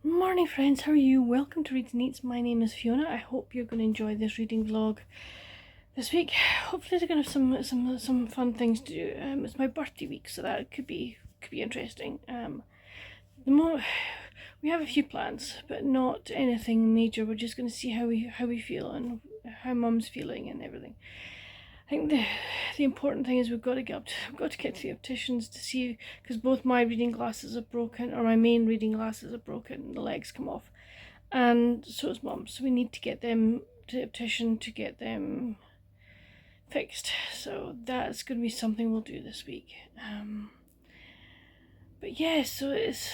Morning friends, how are you? Welcome to Reading Eats. My name is Fiona. I hope you're going to enjoy this reading vlog this week. Hopefully they're going to have some fun things to do. It's my birthday week, so that could be interesting. We have a few plans, but not anything major. We're just going to see how we feel and how Mum's feeling and everything. I think the important thing is we've got to get to the opticians to see, because both my reading glasses are broken, or my main reading glasses are broken. The legs come off, and so is Mum's. So we need to get them to the optician to get them fixed. So that's going to be something we'll do this week. But yeah, so it's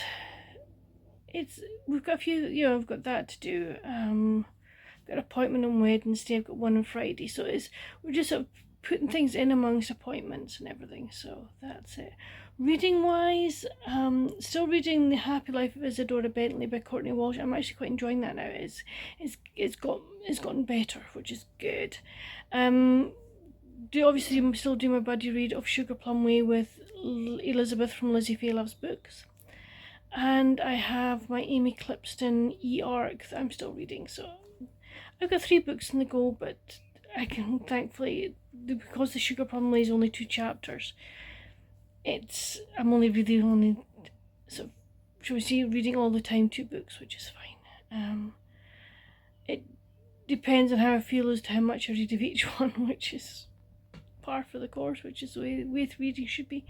we've got a few. I've got that to do. Got an appointment on Wednesday. I've got one on Friday. So we're just sort of putting things in amongst appointments and everything. So that's it. Reading wise, still reading The Happy Life of Isadora Bentley by Courtney Walsh. I'm actually quite enjoying that now. It's gotten better, which is good. Obviously I'm still doing my buddy read of Sugar Plum Way with Elizabeth from Lizzie Fay Loves Books. And I have my Amy Clipston e-arc that I'm still reading. So I've got 3 books in the go, but I can thankfully, because the Sugar Plum Way is only 2 chapters, I'm only so shall we say, reading all the time 2 books, which is fine. It depends on how I feel as to how much I read of each one, which is par for the course, which is the way reading should be.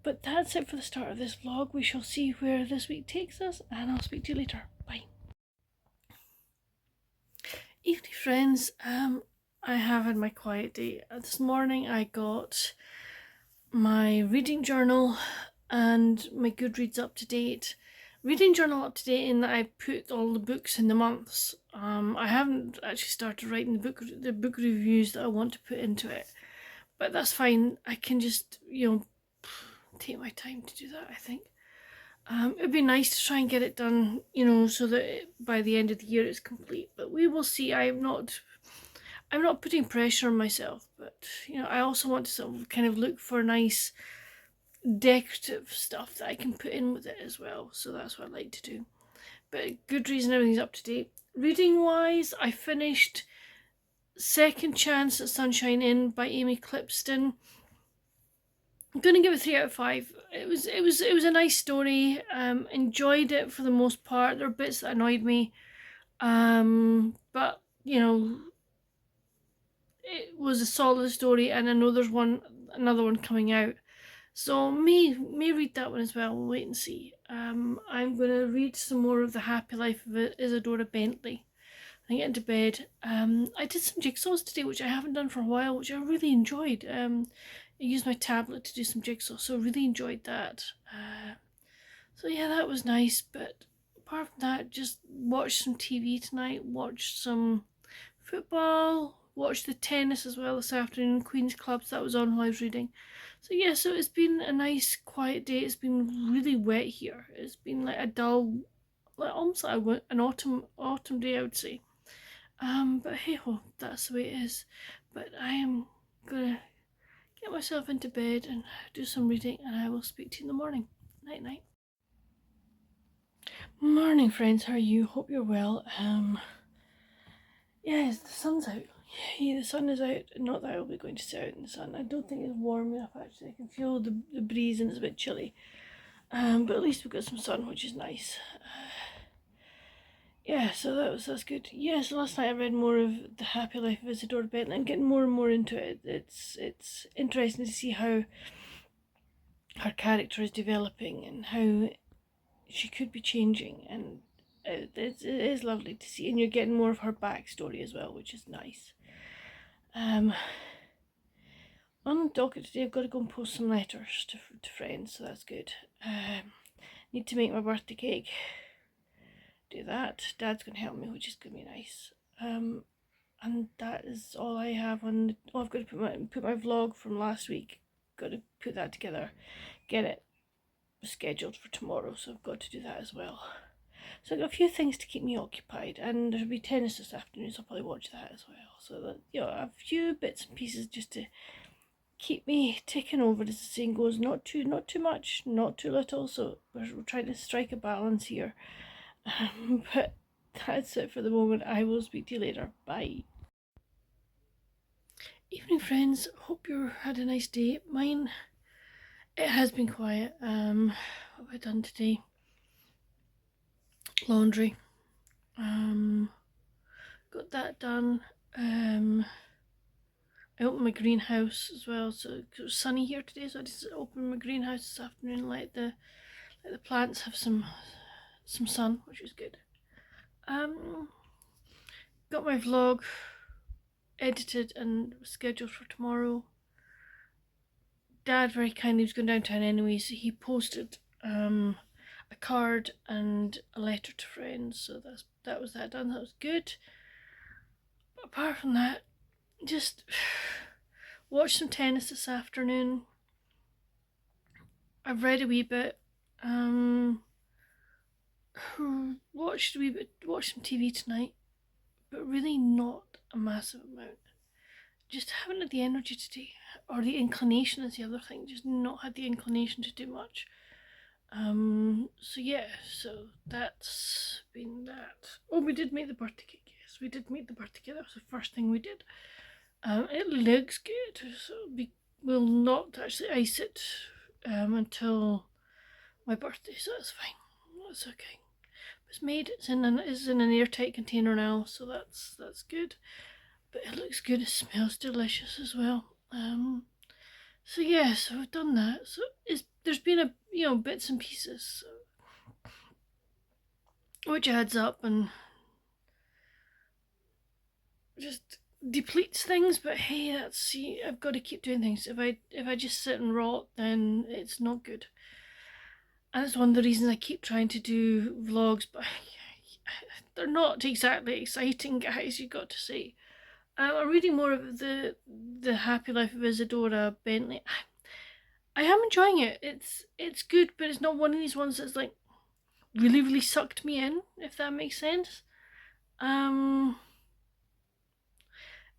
But that's it for the start of this vlog. We shall see where this week takes us, and I'll speak to you later. Bye. Evening friends, I have had my quiet day. This morning I got my reading journal and my Goodreads up to date. Reading journal up to date in that I put all the books in the months. I haven't actually started writing the book reviews that I want to put into it, but that's fine. I can just take my time to do that, I think. It'd be nice to try and get it done, so that by the end of the year it's complete, but we will see. I'm not putting pressure on myself, but I also want to sort of kind of look for nice decorative stuff that I can put in with it as well, so that's what I like to do. But Goodreads and everything's up to date. Reading wise, I finished Second Chance at Sunshine Inn by Amy Clipston. I'm gonna give it 3 out of 5. It was a nice story. Enjoyed it for the most part. There were bits that annoyed me, but it was a solid story, and I know there's another one coming out, so may read that one as well. We'll wait and see. I'm gonna read some more of The Happy Life of Isadora Bentley. I get into bed. I did some jigsaws today, which I haven't done for a while, which I really enjoyed. I used my tablet to do some jigsaw, so I really enjoyed that. So yeah, that was nice, but apart from that, just watched some TV tonight, watched some football, watched the tennis as well this afternoon, Queen's Clubs, that was on while I was reading. So yeah, so it's been a nice quiet day. It's been really wet here. It's been like a dull, almost like an autumn day, I would say. But hey ho, that's the way it is. But I am gonna get myself into bed and do some reading, and I will speak to you in the morning. Night night. Morning friends, how are you? Hope you're well. Yes, the sun's out. Yeah, the sun is out. Not that I'll be going to sit out in the sun. I don't think it's warm enough actually. I can feel the breeze and it's a bit chilly. But at least we've got some sun, which is nice. Yeah, so that's good. Yeah, so last night I read more of The Happy Life of Isadora Bentley. I'm getting more and more into it. It's interesting to see how her character is developing and how she could be changing, and it is lovely to see. And you're getting more of her backstory as well, which is nice. On the docket today, I've got to go and post some letters to friends, so that's good. Need to make my birthday cake. Do that. Dad's going to help me, which is going to be nice. And that is all I have on. I've got to put my vlog from last week. Got to put that together, get it scheduled for tomorrow. So I've got to do that as well. So I've got a few things to keep me occupied, and there'll be tennis this afternoon, so I'll probably watch that as well. So that a few bits and pieces just to keep me ticking over, as the saying goes. Not too much, not too little. So we're trying to strike a balance here. But that's it for the moment. I will speak to you later. Bye. Evening, friends. Hope you had a nice day. Mine, it has been quiet. What have I done today? Laundry. Got that done. I opened my greenhouse as well, so it was sunny here today, so I just opened my greenhouse this afternoon and let the plants have some sun, which is good. Got my vlog edited and scheduled for tomorrow. Dad very kindly was going downtown anyway, so he posted a card and a letter to friends, so that was that done. That was good. But apart from that, just watched some tennis this afternoon. I've read a wee bit. Watched some TV tonight, but really not a massive amount. Just haven't had the energy today, or the inclination is the other thing. Just not had the inclination to do much. So yeah, so that's been that. Oh, we did make the birthday cake. Yes, we did make the birthday cake. That was the first thing we did. It looks good, so we'll not actually ice it until my birthday, so that's fine. That's okay. It's made. It's in an airtight container now, so that's good. But it looks good. It smells delicious as well. So yeah, so I've done that. So there's been bits and pieces, so, which adds up and just depletes things. But hey, I've got to keep doing things. If I just sit and rot, then it's not good. And that's one of the reasons I keep trying to do vlogs, but they're not exactly exciting, guys, you got to say. I'm reading more of the Happy Life of Isadora Bentley. I am enjoying it. It's good, but it's not one of these ones that's like really, really sucked me in, if that makes sense.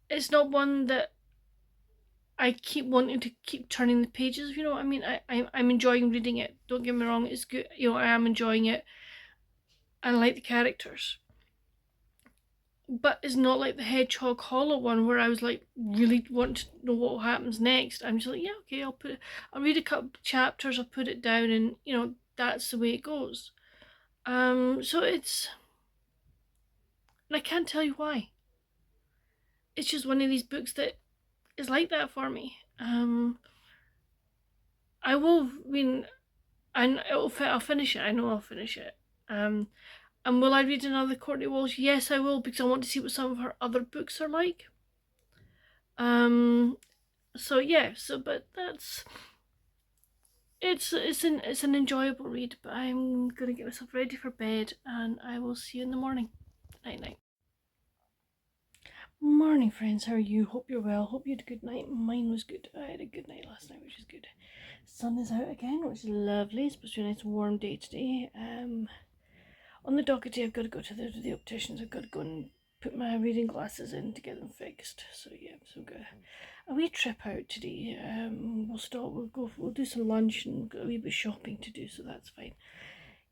It's not one that I keep wanting to keep turning the pages, you know what I mean? I'm enjoying reading it. Don't get me wrong, it's good. I am enjoying it. I like the characters. But it's not like the Hedgehog Hollow one where I was like really wanting to know what happens next. I'm just like, yeah, okay, I'll read a couple chapters, I'll put it down, and that's the way it goes. So it's, and I can't tell you why. It's just one of these books that is like that for me. I'll finish it. I know I'll finish it. And will I read another Courtney Walsh? Yes, I will, because I want to see what some of her other books are like. So yeah, but it's an enjoyable read. But I'm gonna get myself ready for bed, and I will see you in the morning. Night night. Morning, friends. How are you? Hope you're well. Hope you had a good night. Mine was good. I had a good night last night, which is good. Sun is out again, which is lovely. It's supposed to be a nice warm day today. On the docket today, I've got to go to the opticians. I've got to go and put my reading glasses in to get them fixed. So yeah, so good. A wee trip out today. We'll stop. We'll do some lunch and got a wee bit of shopping to do. So that's fine.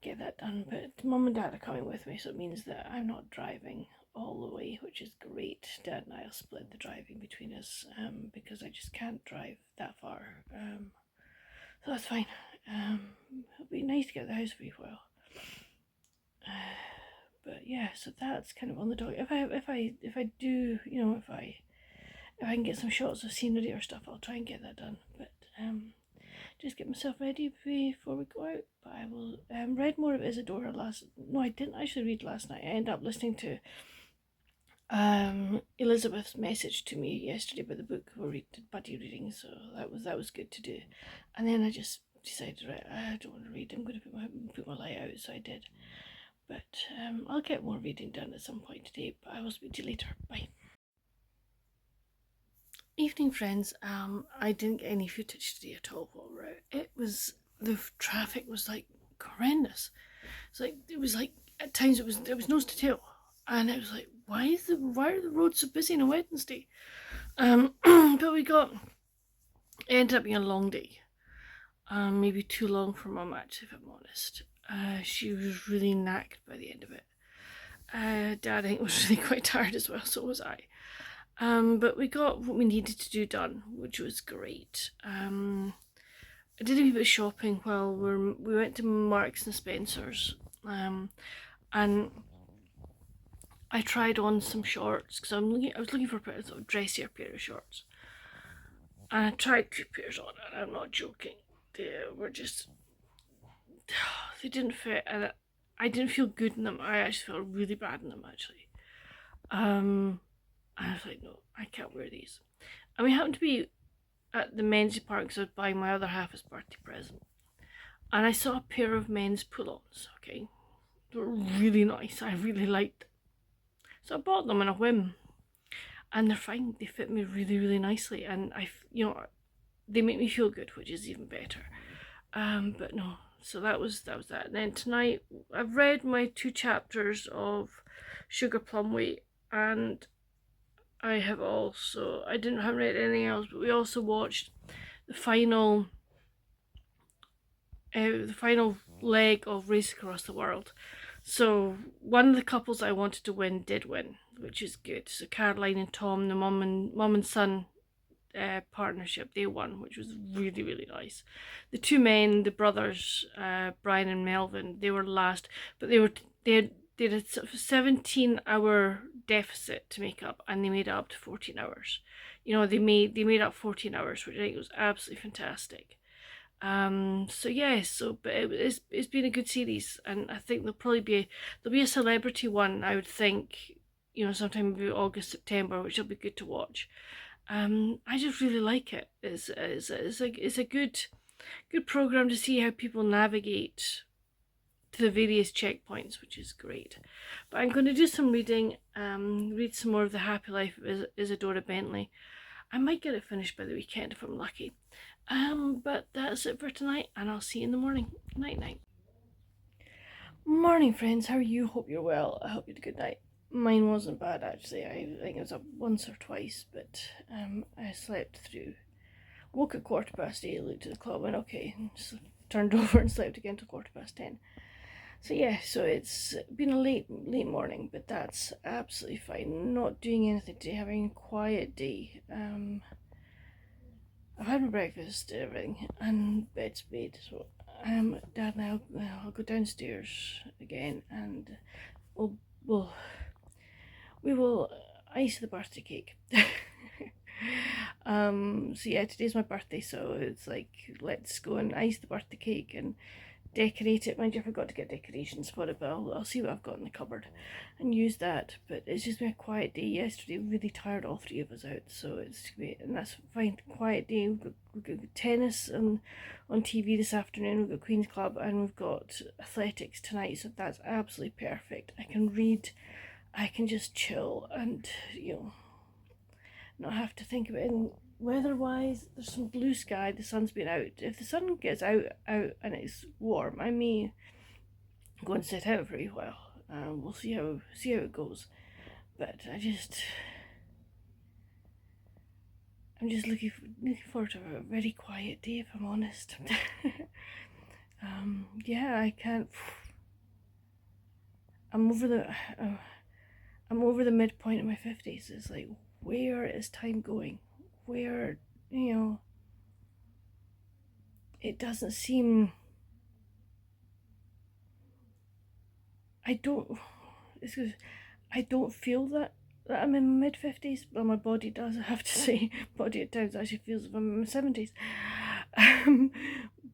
Get that done. But Mum and Dad are coming with me, so it means that I'm not driving all the way, which is great. Dad and I'll split the driving between us because I just can't drive that far. So that's fine. It'll be nice to get out of the house for a while. But yeah, so that's kind of on the docket. If I do, if I can get some shots of scenery or stuff, I'll try and get that done. But just get myself ready before we go out. But I will read more of Isadora no, I didn't actually read last night. I ended up listening to Elizabeth's message to me yesterday about the book we're buddy reading, so that was good to do. And then I just decided, right, I don't want to read. I'm going to put my light out, so I did. But I'll get more reading done at some point today. But I will speak to you later. Bye. Evening, friends. I didn't get any footage today at all while we're out. The traffic was like horrendous. It was like at times it was nose to tail, and it was like, why are the roads so busy on a Wednesday? But it ended up being a long day. Maybe too long for Mum, actually, if I'm honest. She was really knackered by the end of it. Dad, I think, was really quite tired as well, so was I. But we got what we needed to do done, which was great. I did a wee bit of shopping while we went to Marks and Spencer's, and I tried on some shorts because I was looking for a sort of dressier pair of shorts, and I tried 2 pairs on, and I'm not joking. They were just they didn't fit, and I didn't feel good in them. I actually felt really bad in them actually. And I was like, no, I can't wear these. And we happened to be at the men's department because I was buying my other half as birthday present. And I saw a pair of men's pull-ons, okay? They were really nice. I really liked them. So I bought them on a whim. And they're fine. They fit me really, really nicely. And they make me feel good, which is even better. But no, so that was that. And then tonight, I've read my 2 chapters of Sugar Plum Wheat, and I haven't read anything else, but we also watched the final leg of Race Across the World. So one of the couples I wanted to win did win, which is good. So Caroline and Tom, the mum and son partnership, they won, which was really, really nice. The 2 men, the brothers, Brian and Melvin, they were last, but they had a sort of 17-hour deficit to make up, and they made it up to 14 hours. They made up 14 hours, which I think was absolutely fantastic. But it's been a good series, and I think there'll be a celebrity one, I would think, sometime maybe August, September, which will be good to watch. I just really like it. It's a good program to see how people navigate to the various checkpoints, which is great. But I'm going to do some reading, read some more of The Happy Life of Isadora Bentley. I might get it finished by the weekend if I'm lucky. But that's it for tonight, and I'll see you in the morning. Night night. Morning, friends. How are you? Hope you're well. I hope you had a good night. Mine wasn't bad actually. I think I was up once or twice, but I slept through. Woke at 8:15, looked at the clock, went okay, just turned over and slept again till 10:15. So yeah, so it's been a late morning, but that's absolutely fine. Not doing anything today, having a quiet day. I've had my breakfast and everything, and bed's made, so Dad and I'll go downstairs again, and we will ice the birthday cake. So yeah, today's my birthday, so it's like, let's go and ice the birthday cake and decorate it. Mind you, I forgot to get decorations for it, but I'll see what I've got in the cupboard and use that. But it's just been a quiet day yesterday. Really tired, all 3 of us out, so it's great, and that's fine. Quiet day. We've got tennis on TV this afternoon. We've got Queen's Club, and we've got athletics tonight, so that's absolutely perfect. I can read, I can just chill, and not have to think about it. And weather-wise, there's some blue sky. The sun's been out. If the sun gets out and it's warm, I may go and sit out for a while. We'll see how it goes. But I'm just looking forward to a very quiet day, if I'm honest. Yeah, I can't. I'm over the midpoint of my 50s. It's like, where is time going? Where, it doesn't seem. I don't feel that I'm in my mid-50s. Well, my body does, I have to say. Body at times actually feels if I'm in my 70s.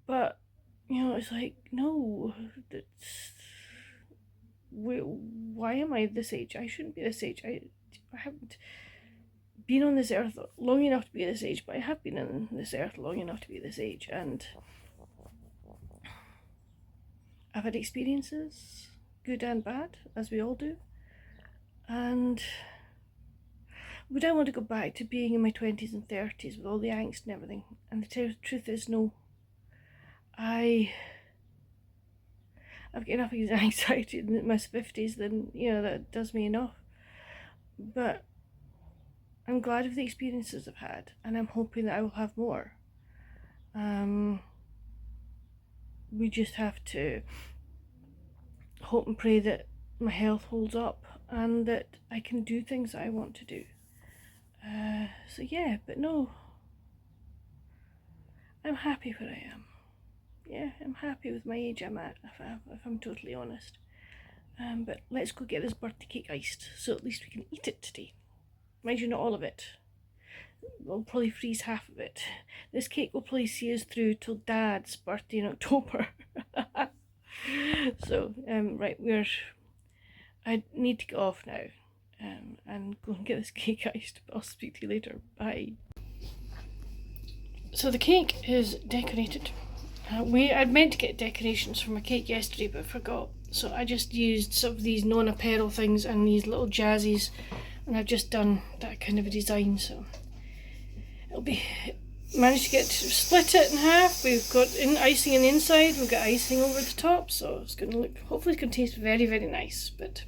But, it's like, no, why am I this age? I shouldn't be this age. I haven't been on this earth long enough to be this age, but I have been on this earth long enough to be this age, and I've had experiences, good and bad, as we all do, and would I want to go back to being in my 20s and 30s with all the angst and everything? And the truth is, no. I've got enough anxiety in my 50s, then, that does me enough. But I'm glad of the experiences I've had, and I'm hoping that I will have more. We just have to hope and pray that my health holds up and that I can do things that I want to do. So yeah, but no, I'm happy where I am. Yeah, I'm happy with my age I'm at, if I'm totally honest. But let's go get this birthday cake iced, so at least we can eat it today. Mind you, not all of it. We'll probably freeze half of it. This cake will probably see us through till Dad's birthday in October. So, right, I need to get off now and go and get this cake iced, but I'll speak to you later. Bye. So the cake is decorated. I'd meant to get decorations for my cake yesterday, but forgot. So I just used some of these non-apparel things and these little jazzies, and I've just done that kind of a design. So it'll be managed to split it in half. We've got icing on the inside. We've got icing over the top. So it's going to look. Hopefully, it's going to taste very, very nice. But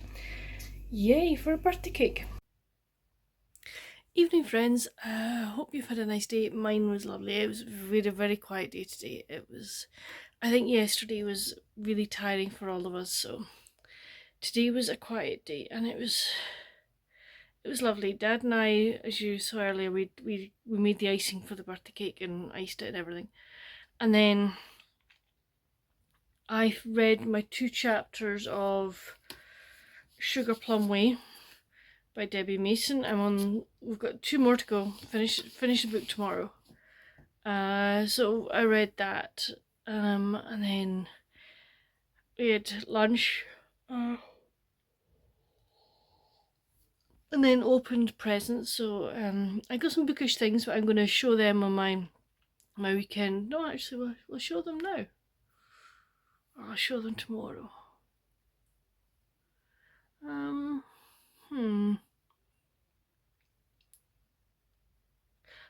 yay for a birthday cake! Evening, friends. Hope you've had a nice day. Mine was lovely. It was a very, very quiet day today. I think yesterday was really tiring for all of us, so today was a quiet day, and it was lovely. Dad and I, as you saw earlier, we made the icing for the birthday cake and iced it and everything, and then I read my 2 chapters of Sugar Plum Way by Debbie Mason. We've got 2 more to go. Finish the book tomorrow. So I read that, and then we had lunch, and then opened presents. So I got some bookish things, but I'm going to show them on my weekend. No, actually, we'll show them now. Or I'll show them tomorrow.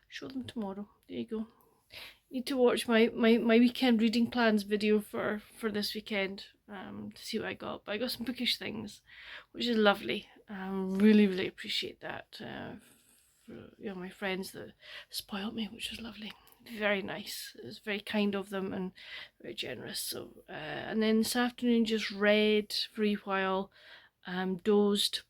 Show them tomorrow. There you go. Need to watch my weekend reading plans video for this weekend to see what I got. But I got some bookish things, which is lovely. Really, really appreciate that. For my friends that spoiled me, which was lovely. Very nice. It was very kind of them and very generous. So and then this afternoon just read for a while, dozed,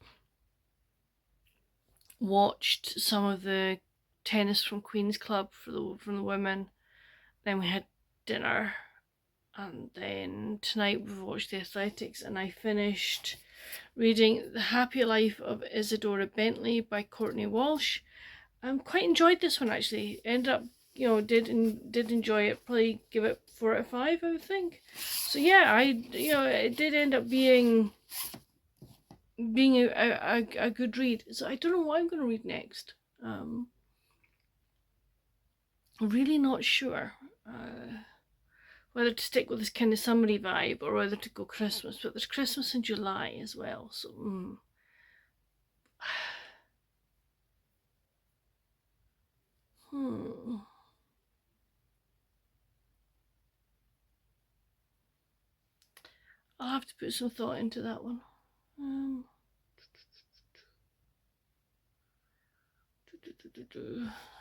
watched some of the tennis from Queen's Club from the women. Then we had dinner, and then tonight we've watched The Athletics, and I finished reading The Happy Life of Isadora Bentley by Courtney Walsh. Quite enjoyed this one actually. Ended up, did enjoy it. Probably give it 4 out of 5, I would think. So yeah, it did end up being a good read. So I don't know what I'm going to read next. Really not sure whether to stick with this kind of summery vibe or whether to go Christmas, but there's Christmas in July as well, so I'll have to put some thought into that one.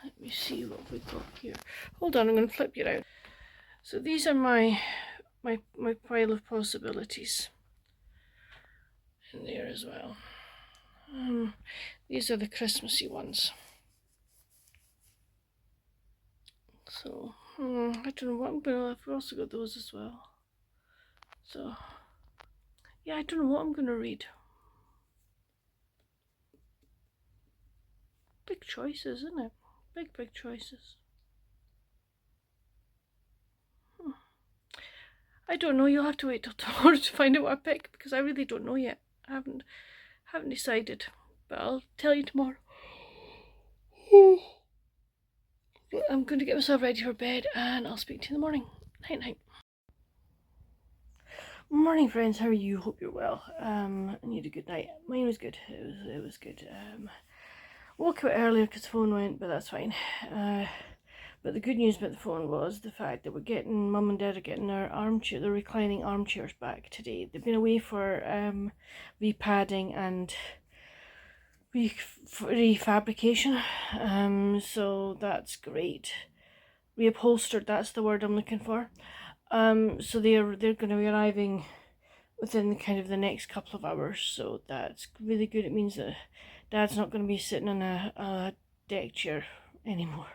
Let me see what we got here. Hold on, I'm going to flip you around. So these are my pile of possibilities in there as well. These are the Christmassy ones. So I don't know what I'm gonna. I've also got those as well. So yeah, I don't know what I'm gonna read. Big choices, isn't it? Big choices. I don't know. You'll have to wait till tomorrow to find out what I pick, because I really don't know yet. I haven't decided, but I'll tell you tomorrow. I'm going to get myself ready for bed, and I'll speak to you in the morning. Night. Morning, friends. How are you? Hope you're well. I need a good night. Mine was good. It was good. Woke up earlier because the phone went, but that's fine. But the good news about the phone was the fact that Mum and Dad are getting their reclining armchairs back today. They've been away for repadding and refabrication, so that's great. Reupholstered, that's the word I'm looking for. So they're going to be arriving within kind of the next couple of hours, so that's really good. It means that Dad's not going to be sitting in a deck chair anymore,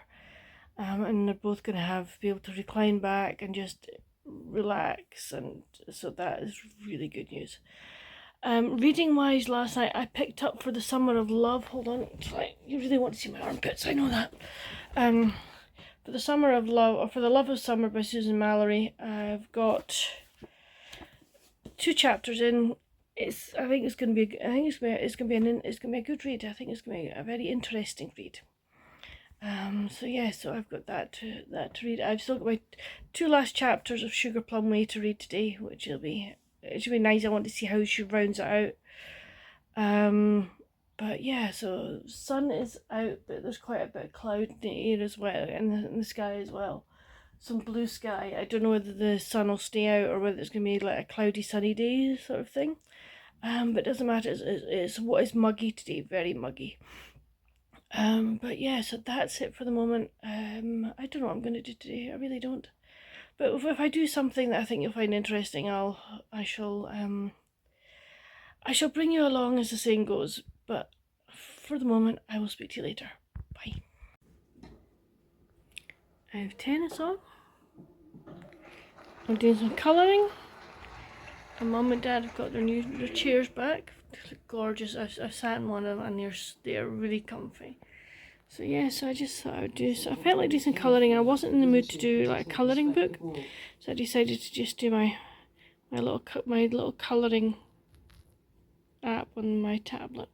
and they're both going to be able to recline back and just relax, and so that is really good news. Reading wise, last night I picked up For the Summer of Love. Hold on, you really want to see my armpits, I know that. For the Summer of Love, or For the Love of Summer by Susan Mallory. I've got 2 chapters in. I think it's going to be a good read. I think it's going to be a very interesting read. So I've got that to read. I've still got my 2 last chapters of Sugar Plum Way to read today, which it should be nice. I want to see how she rounds it out. But yeah, so sun is out, but there's quite a bit of cloud in the air as well, in the sky as well. Some blue sky. I don't know whether the sun will stay out or whether it's going to be like a cloudy sunny day sort of thing. But it doesn't matter. It's what is muggy today, very muggy. But yeah, so that's it for the moment. I don't know what I'm going to do today. I really don't. But if I do something that I think you'll find interesting, I shall bring you along, as the saying goes. But for the moment, I will speak to you later. Bye. I have tennis on. I'm doing some colouring. And Mum and Dad have got their chairs back. They look gorgeous. I've sat in one of them and they're really comfy. So yeah, so I just thought I would do. So I felt like doing some colouring. I wasn't in the mood to do like a colouring book, so I decided to just do my little colouring app on my tablet.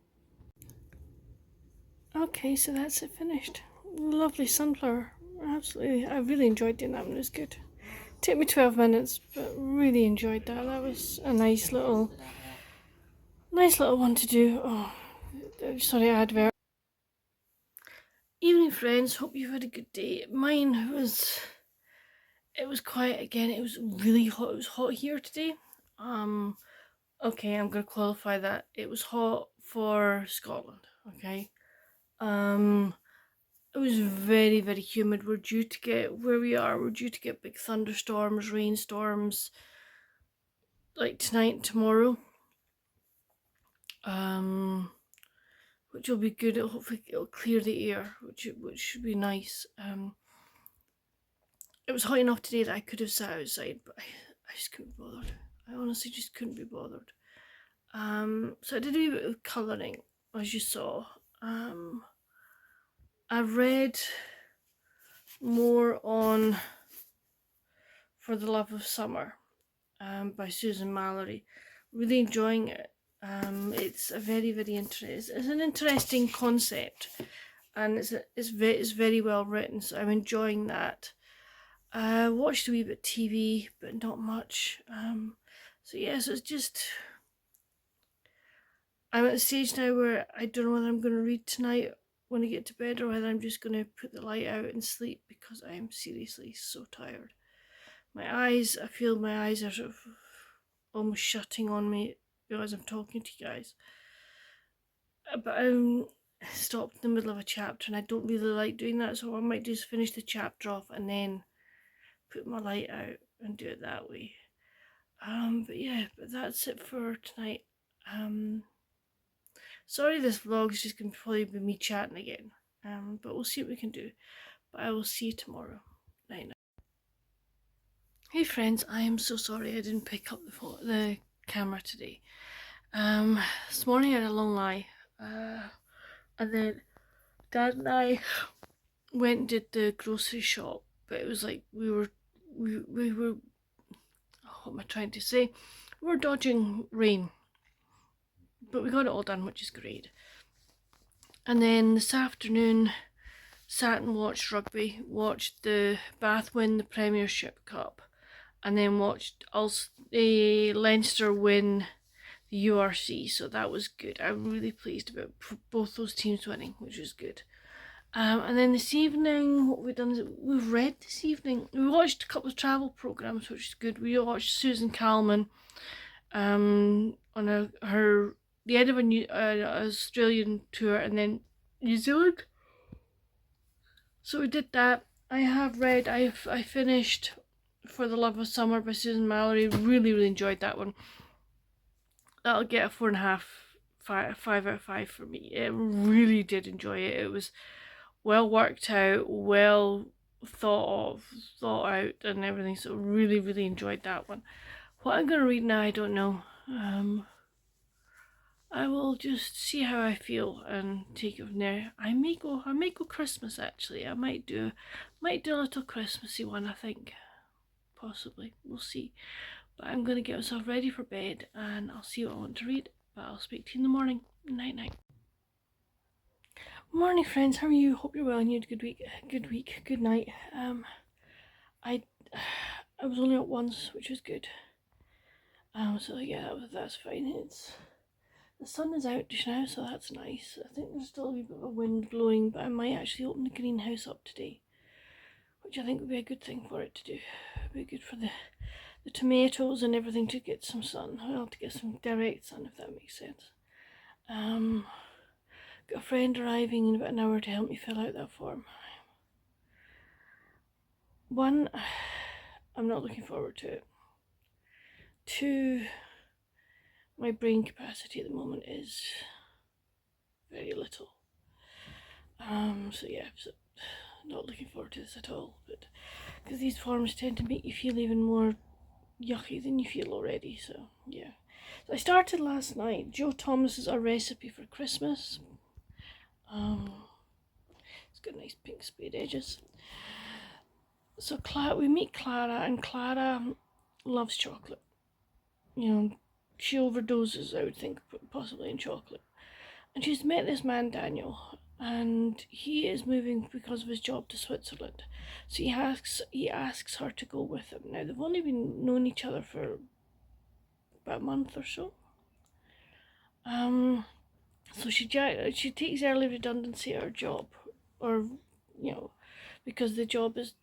Okay, so that's it finished. Lovely sunflower. Absolutely, I really enjoyed doing that one. It was good. It took me 12 minutes, but really enjoyed that. That was a nice little one to do. Oh, sorry, advert. Evening, friends. Hope you've had a good day. Mine was. It was quiet again. It was really hot. It was hot here today. Okay, I'm gonna qualify that. It was hot for Scotland. Okay. It was very, very humid. We're due to get big thunderstorms, rainstorms, like tonight and tomorrow. Which will be good. Hopefully it'll clear the air, which should be nice. It was hot enough today that I could have sat outside, but I just couldn't be bothered. I honestly just couldn't be bothered. So I did a wee bit of colouring, as you saw. I've read more on For the Love of Summer by Susan Mallory. Really enjoying it. It's a very, very interesting. It's an interesting concept, and it's very well written. So I'm enjoying that. I watched a wee bit of TV, but not much. So yes, it's just. I'm at a stage now where I don't know whether I'm going to read tonight when I get to bed, or whether I'm just going to put the light out and sleep, because I am seriously so tired. I feel my eyes are sort of almost shutting on me because I'm talking to you guys. But I'm stopped in the middle of a chapter, and I don't really like doing that, so what I might do is finish the chapter off and then put my light out and do it that way. But yeah, that's it for tonight. Sorry, this vlog is just going to probably be me chatting again. But we'll see what we can do. But I will see you tomorrow. Night night. Hey friends, I am so sorry I didn't pick up the camera today. This morning I had a long lie. And then Dad and I went and did the grocery shop. But it was like we were what am I trying to say? We were dodging rain. But we got it all done, which is great. And then this afternoon, sat and watched rugby, watched the Bath win the Premiership Cup, and then watched Leinster win the URC, so that was good. I'm really pleased about both those teams winning, which was good. And then this evening, what we've done is we've read this evening. We watched a couple of travel programs, which is good. We watched Susan Calman on the end of a Australian tour, and then New Zealand. So we did that. I finished For the Love of Summer by Susan Mallory. Really, really enjoyed that one. that'll get a 4.5, 5 out of 5 for me. It really did enjoy it. It was well worked out, well thought out and everything, so really enjoyed that one. What I'm going to read now, I don't know. I will just see how I feel and take it from there. I may go Christmas actually. I might do a little Christmassy one, I think. Possibly. We'll see. But I'm going to get myself ready for bed and I'll see what I want to read. But I'll speak to you in the morning. Night night. Morning friends, how are you? Hope you're well and you had a good week, good night. I was only up once, which was good. So yeah, that's fine. The sun is out just now, so that's nice. I think there's still a wee bit of a wind blowing, but I might actually open the greenhouse up today, which I think would be a good thing for it to do. It would be good for the tomatoes and everything to get some sun. Well, to get some direct sun, if that makes sense. Got a friend arriving in about an hour to help me fill out that form. One, I'm not looking forward to it. Two, my brain capacity at the moment is very little. So yeah, not looking forward to this at all. But because these forms tend to make you feel even more yucky than you feel already. So yeah. So I started last night. Joe Thomas's A Recipe for Christmas. It's got nice pink spade edges. So we meet Clara, and Clara loves chocolate. You know, she overdoses, I would think, possibly in chocolate. And she's met this man, Daniel, and he is moving because of his job to Switzerland. So he asks her to go with him. Now, they've only been known each other for about a month or so. So she takes early redundancy at her job, or, you know, because the job is,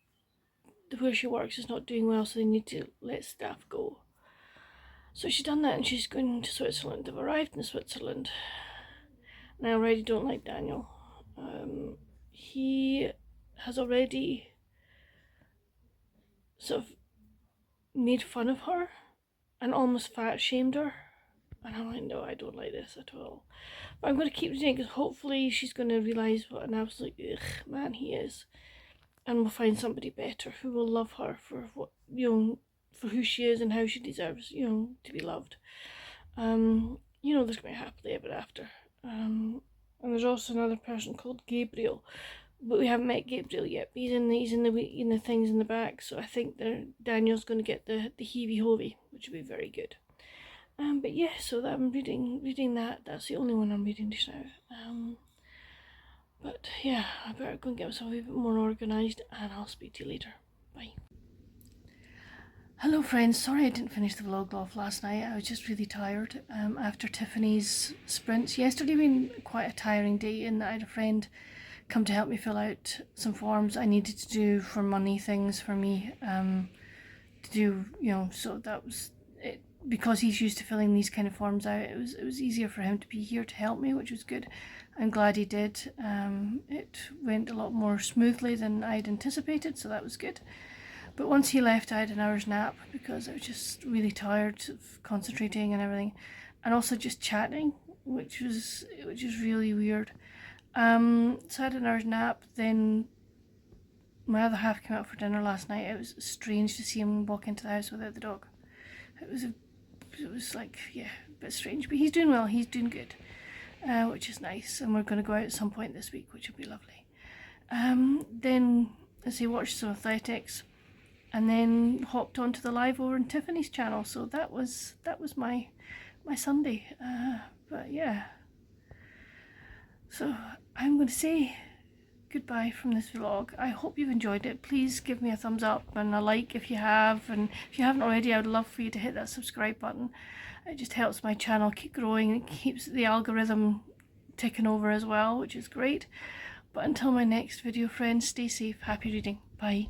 where she works is not doing well, so they need to let staff go. So she's done that and she's going to Switzerland. They've arrived in Switzerland. And I already don't like Daniel. He has already sort of made fun of her and almost fat shamed her. And I'm like, no, I don't like this at all. But I'm going to keep reading because hopefully she's going to realise what an absolute man he is. And we'll find somebody better who will love her for what, you know, for who she is and how she deserves, you know, to be loved. You know, there's going to be happily ever after. And there's also another person called Gabriel, but we haven't met Gabriel yet. He's in the things in the back, so I think Daniel's going to get the heavy-hovey, which will be very good. But yeah, so that I'm reading that. That's the only one I'm reading just now. But yeah, I better go and get myself a bit more organised, and I'll speak to you later. Bye. Hello friends, sorry I didn't finish the vlog off last night. I was just really tired after Tiffany's sprints. Yesterday been quite a tiring day in that I had a friend come to help me fill out some forms I needed to do for money things for me to do, you know, so that was it. Because he's used to filling these kind of forms out, it was easier for him to be here to help me, which was good. I'm glad he did. It went a lot more smoothly than I'd anticipated, so that was good. But once he left, I had an hour's nap because I was just really tired of concentrating and everything, and also just chatting, which was really weird. So I had an hour's nap. Then my other half came out for dinner last night. It was strange to see him walk into the house without the dog. It was like, yeah, a bit strange, but he's doing well. He's doing good, which is nice. And we're going to go out at some point this week, which will be lovely. Then as he watched some athletics, and then hopped onto the live over on Tiffany's channel. So that was my Sunday. But yeah. So I'm going to say goodbye from this vlog. I hope you've enjoyed it. Please give me a thumbs up and a like if you have. And if you haven't already, I would love for you to hit that subscribe button. It just helps my channel keep growing. It keeps the algorithm ticking over as well, which is great. But until my next video, friends, stay safe. Happy reading. Bye.